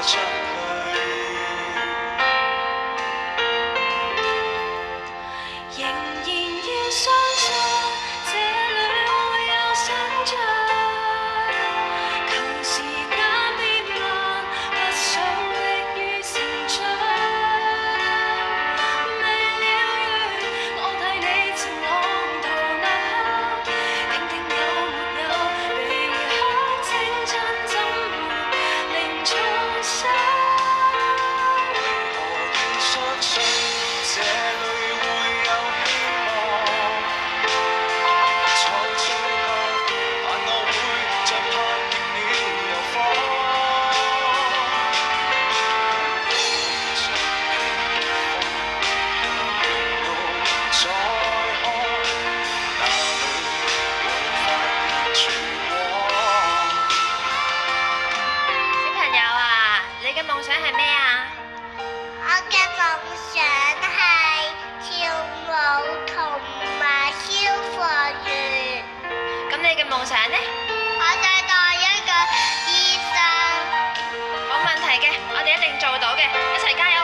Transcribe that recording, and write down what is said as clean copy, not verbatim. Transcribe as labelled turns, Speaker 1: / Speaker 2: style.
Speaker 1: 着佢。
Speaker 2: 仍然要相信這裏會有想像，求時間變慢，不想迫於成長。未了緣，我替你前往途吶喊，聽聽有沒有離開青春，怎會令創傷？
Speaker 1: 為何要相信這裏會有希望？在最後，但我會在拍極了又放。沿路再看，哪裏會發現曙光？
Speaker 2: 小朋友啊，你嘅夢想係咩啊？
Speaker 3: 我嘅夢想係跳舞同埋消防員。
Speaker 2: 咁你嘅夢想呢？
Speaker 3: 我想當一個醫生。
Speaker 2: 冇問題嘅，我哋一定做到嘅，一齊加油！